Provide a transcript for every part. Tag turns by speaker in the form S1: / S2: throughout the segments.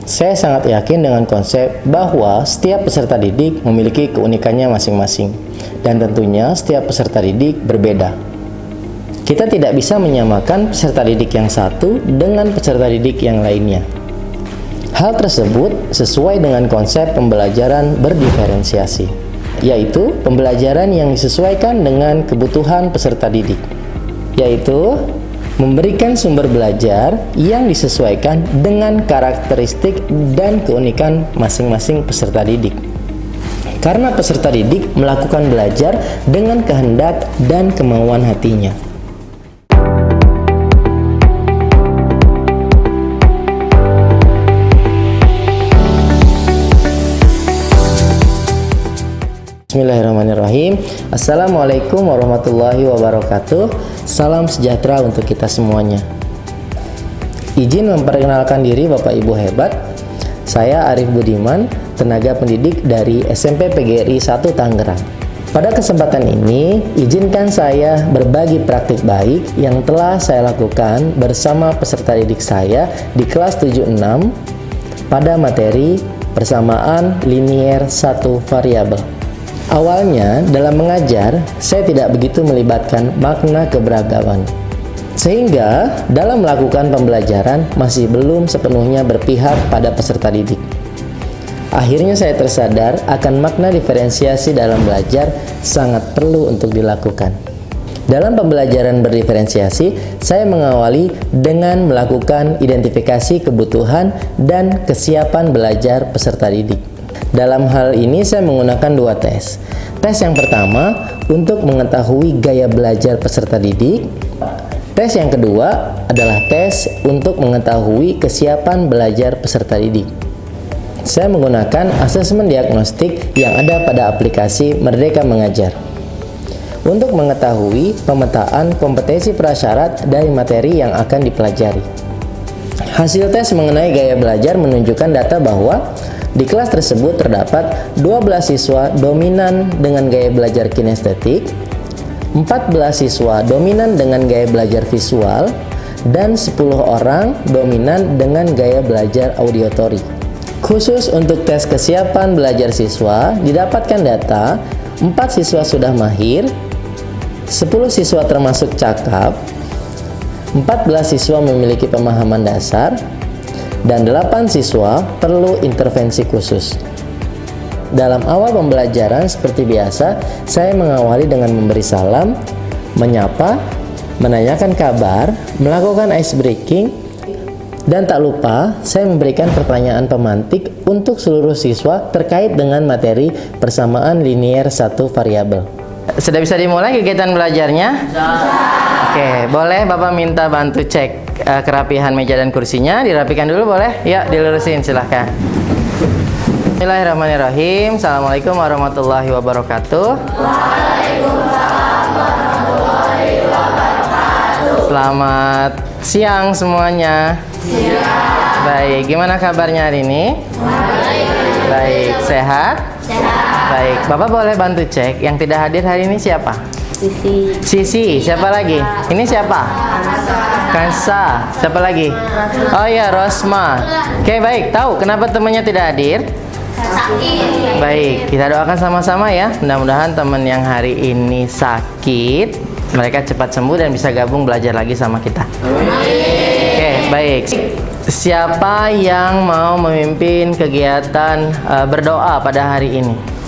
S1: Saya sangat yakin dengan konsep bahwa setiap peserta didik memiliki keunikannya masing-masing, dan tentunya setiap peserta didik berbeda. Kita tidak bisa menyamakan peserta didik yang satu dengan peserta didik yang lainnya. Hal tersebut sesuai dengan konsep pembelajaran berdiferensiasi, yaitu pembelajaran yang disesuaikan dengan kebutuhan peserta didik, yaitu memberikan sumber belajar yang disesuaikan dengan karakteristik dan keunikan masing-masing peserta didik. Karena peserta didik melakukan belajar dengan kehendak dan kemauan hatinya. Bismillahirrahmanirrahim. Assalamualaikum warahmatullahi wabarakatuh. Salam sejahtera untuk kita semuanya. Izin memperkenalkan diri Bapak Ibu hebat. Saya Arif Budiman, tenaga pendidik dari SMP PGRI 1 Tangerang. Pada kesempatan ini, izinkan saya berbagi praktik baik yang telah saya lakukan bersama peserta didik saya di kelas 76 pada materi persamaan linier satu variabel. Awalnya, dalam mengajar, saya tidak begitu melibatkan makna keberagaman. Sehingga, dalam melakukan pembelajaran, masih belum sepenuhnya berpihak pada peserta didik. Akhirnya saya tersadar akan makna diferensiasi dalam belajar sangat perlu untuk dilakukan. Dalam pembelajaran berdiferensiasi, saya mengawali dengan melakukan identifikasi kebutuhan dan kesiapan belajar peserta didik. Dalam hal ini saya menggunakan 2 tes. Tes yang pertama untuk mengetahui gaya belajar peserta didik. Tes yang kedua adalah tes untuk mengetahui kesiapan belajar peserta didik. Saya menggunakan asesmen diagnostik yang ada pada aplikasi Merdeka Mengajar untuk mengetahui pemetaan kompetensi prasyarat dari materi yang akan dipelajari. Hasil tes mengenai gaya belajar menunjukkan data bahwa di kelas tersebut terdapat 12 siswa dominan dengan gaya belajar kinestetik, 14 siswa dominan dengan gaya belajar visual, dan 10 orang dominan dengan gaya belajar auditory. Khusus untuk tes kesiapan belajar siswa, didapatkan data 4 siswa sudah mahir, 10 siswa termasuk cakap, 14 siswa memiliki pemahaman dasar, dan 8 siswa perlu intervensi khusus. Dalam awal pembelajaran seperti biasa, saya mengawali dengan memberi salam, menyapa, menanyakan kabar, melakukan ice breaking, dan tak lupa saya memberikan pertanyaan pemantik untuk seluruh siswa terkait dengan materi persamaan linier satu variabel. Sudah bisa dimulai kegiatan belajarnya? Oke, boleh Bapak minta bantu cek kerapihan meja dan kursinya, dirapikan dulu boleh? Ya, dilurusin silahkan. Bismillahirrahmanirrahim. Assalamualaikum warahmatullahi wabarakatuh.
S2: Waalaikumsalam warahmatullahi wabarakatuh.
S1: Selamat siang semuanya.
S2: Siang.
S1: Baik, gimana kabarnya hari ini? Baik, sehat?
S2: Sehat.
S1: Baik, Bapak boleh bantu cek yang tidak hadir hari ini siapa? Sisi, siapa lagi? Ini siapa? Kansa, siapa lagi? Oh ya, Rosma. Oke, baik. Tahu kenapa temannya tidak hadir?
S2: Sakit.
S1: Baik, kita doakan sama-sama ya. Mudah-mudahan teman yang hari ini sakit, mereka cepat sembuh dan bisa gabung belajar lagi sama kita. Oke, baik. Siapa yang mau memimpin kegiatan berdoa pada hari ini?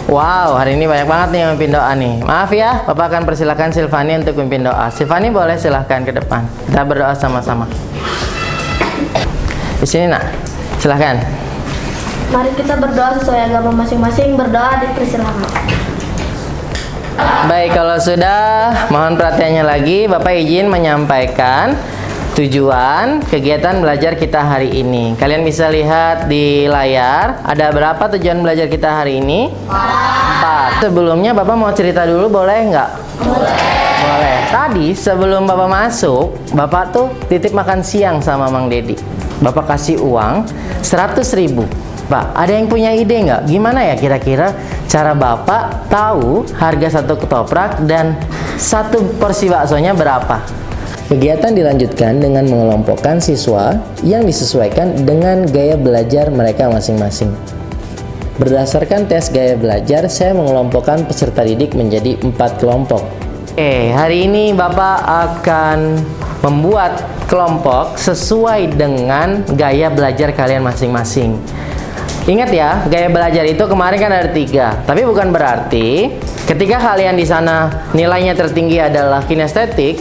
S1: Wow, hari ini banyak banget nih yang memimpin doa nih. Maaf ya, Bapak akan persilakan Silvani untuk memimpin doa. Silvani boleh silahkan ke depan. Kita berdoa sama-sama. Di sini nak, silahkan.
S2: Mari kita berdoa sesuai agama masing-masing. Berdoa dipersilakan.
S1: Baik, kalau sudah, mohon perhatiannya lagi. Bapak izin menyampaikan tujuan kegiatan belajar kita hari ini. Kalian bisa lihat di layar, ada berapa tujuan belajar kita hari ini? 4. Sebelumnya Bapak mau cerita dulu, boleh nggak? Boleh. Tadi sebelum Bapak masuk, Bapak tuh titip makan siang sama Mang Dedi. Bapak kasih uang 100.000. Pak, ada yang punya ide nggak? Gimana ya kira-kira cara Bapak tahu harga satu ketoprak dan satu porsi baksonya berapa? Kegiatan dilanjutkan dengan mengelompokkan siswa yang disesuaikan dengan gaya belajar mereka masing-masing. Berdasarkan tes gaya belajar, saya mengelompokkan peserta didik menjadi 4 kelompok. Hari ini Bapak akan membuat kelompok sesuai dengan gaya belajar kalian masing-masing. Ingat ya, gaya belajar itu kemarin kan ada 3, tapi bukan berarti ketika kalian di sana nilainya tertinggi adalah kinestetik,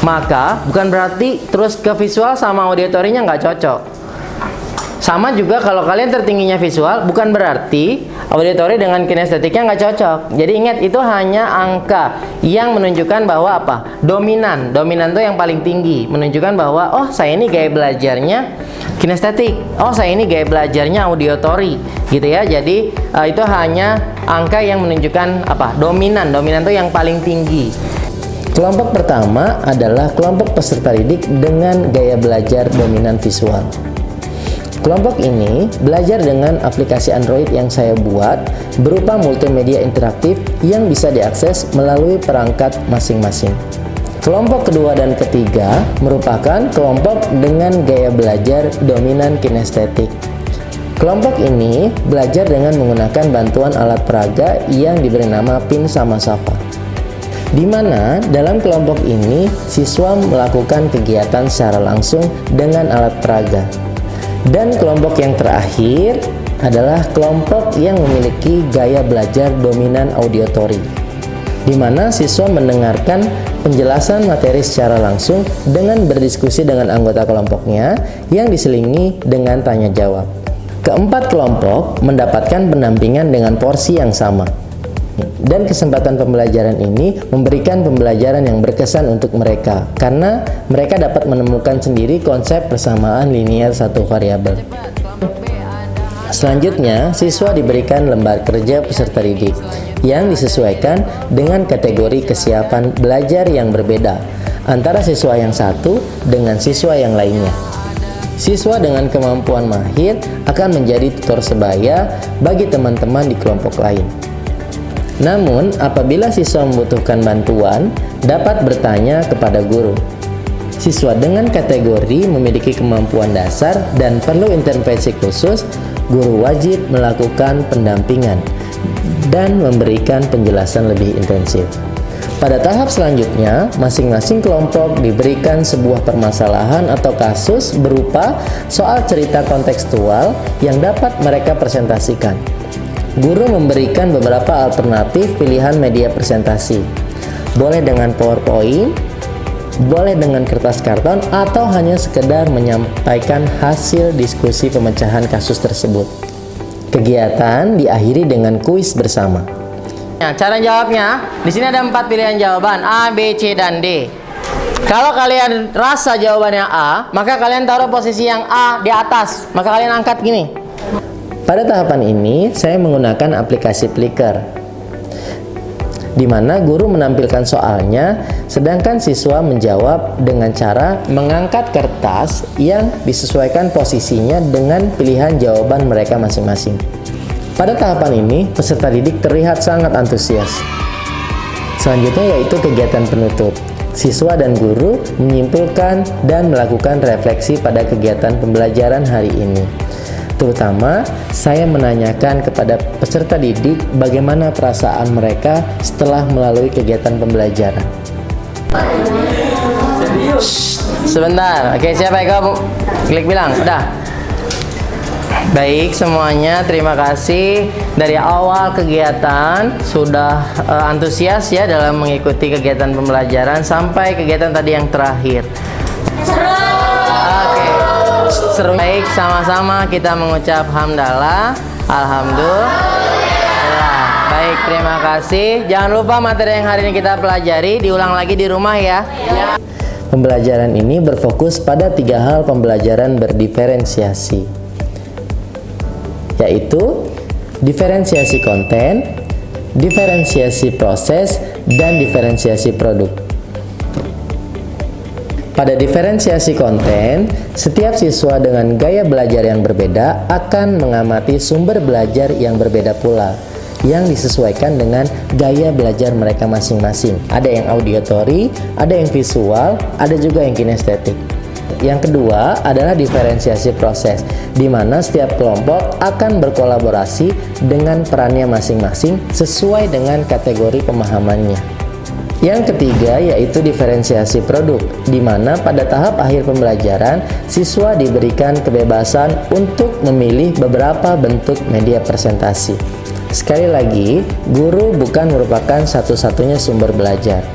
S1: maka bukan berarti terus ke visual sama auditorinya nggak cocok. Sama juga kalau kalian tertingginya visual, bukan berarti auditori dengan kinestetiknya nggak cocok. Jadi ingat, itu hanya angka yang menunjukkan bahwa apa? Dominan itu yang paling tinggi, menunjukkan bahwa oh saya ini gaya belajarnya kinestetik, oh saya ini gaya belajarnya auditori, gitu ya. Jadi itu hanya angka yang menunjukkan apa? Dominan itu yang paling tinggi. Kelompok pertama adalah kelompok peserta didik dengan gaya belajar dominan visual. Kelompok ini belajar dengan aplikasi Android yang saya buat berupa multimedia interaktif yang bisa diakses melalui perangkat masing-masing. Kelompok kedua dan ketiga merupakan kelompok dengan gaya belajar dominan kinestetik. Kelompok ini belajar dengan menggunakan bantuan alat peraga yang diberi nama PIN sama SAFA. Di mana dalam kelompok ini siswa melakukan kegiatan secara langsung dengan alat peraga. Dan kelompok yang terakhir adalah kelompok yang memiliki gaya belajar dominan auditory, di mana siswa mendengarkan penjelasan materi secara langsung dengan berdiskusi dengan anggota kelompoknya yang diselingi dengan tanya jawab. Keempat kelompok mendapatkan pendampingan dengan porsi yang sama. Dan kesempatan pembelajaran ini memberikan pembelajaran yang berkesan untuk mereka, karena mereka dapat menemukan sendiri konsep persamaan linear satu variabel. Selanjutnya, siswa diberikan lembar kerja peserta didik yang disesuaikan dengan kategori kesiapan belajar yang berbeda antara siswa yang satu dengan siswa yang lainnya. Siswa dengan kemampuan mahir akan menjadi tutor sebaya bagi teman-teman di kelompok lain. Namun, apabila siswa membutuhkan bantuan, dapat bertanya kepada guru. Siswa dengan kategori memiliki kemampuan dasar dan perlu intervensi khusus, guru wajib melakukan pendampingan dan memberikan penjelasan lebih intensif. Pada tahap selanjutnya, masing-masing kelompok diberikan sebuah permasalahan atau kasus berupa soal cerita kontekstual yang dapat mereka presentasikan. Guru memberikan beberapa alternatif pilihan media presentasi. Boleh dengan PowerPoint, boleh dengan kertas karton, atau hanya sekedar menyampaikan hasil diskusi pemecahan kasus tersebut. Kegiatan diakhiri dengan kuis bersama. Cara jawabnya, di sini ada 4 pilihan jawaban, A, B, C, dan D. Kalau kalian rasa jawabannya A, maka kalian taruh posisi yang A di atas, maka kalian angkat gini. Pada tahapan ini, saya menggunakan aplikasi Plickr, di mana guru menampilkan soalnya, sedangkan siswa menjawab dengan cara mengangkat kertas yang disesuaikan posisinya dengan pilihan jawaban mereka masing-masing. Pada tahapan ini, peserta didik terlihat sangat antusias. Selanjutnya yaitu kegiatan penutup. Siswa dan guru menyimpulkan dan melakukan refleksi pada kegiatan pembelajaran hari ini. Terutama, saya menanyakan kepada peserta didik bagaimana perasaan mereka setelah melalui kegiatan pembelajaran. Sebentar, oke, siapa yang kamu klik bilang? Udah. Baik semuanya, terima kasih. Dari awal kegiatan sudah antusias ya dalam mengikuti kegiatan pembelajaran sampai kegiatan tadi yang terakhir. Seru. Baik, sama-sama kita mengucap hamdalah, alhamdulillah. Baik, terima kasih. Jangan lupa materi yang hari ini kita pelajari diulang lagi di rumah ya. Pembelajaran ini berfokus pada 3 hal pembelajaran berdiferensiasi, yaitu diferensiasi konten, diferensiasi proses, dan diferensiasi produk. Pada diferensiasi konten, setiap siswa dengan gaya belajar yang berbeda akan mengamati sumber belajar yang berbeda pula. yang disesuaikan dengan gaya belajar mereka masing-masing. Ada yang auditory, ada yang visual, ada juga yang kinestetik. Yang kedua adalah diferensiasi proses, di mana setiap kelompok akan berkolaborasi dengan perannya masing-masing sesuai dengan kategori pemahamannya. Yang ketiga yaitu diferensiasi produk, di mana pada tahap akhir pembelajaran, siswa diberikan kebebasan untuk memilih beberapa bentuk media presentasi. Sekali lagi, guru bukan merupakan satu-satunya sumber belajar.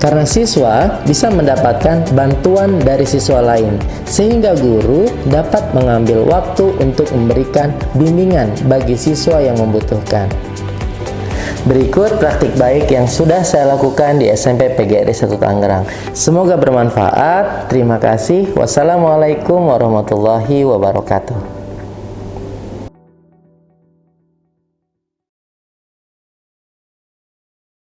S1: Karena siswa bisa mendapatkan bantuan dari siswa lain, sehingga guru dapat mengambil waktu untuk memberikan bimbingan bagi siswa yang membutuhkan. Berikut praktik baik yang sudah saya lakukan di SMP PGRI 1 Tangerang. Semoga bermanfaat. Terima kasih. Wassalamualaikum warahmatullahi wabarakatuh.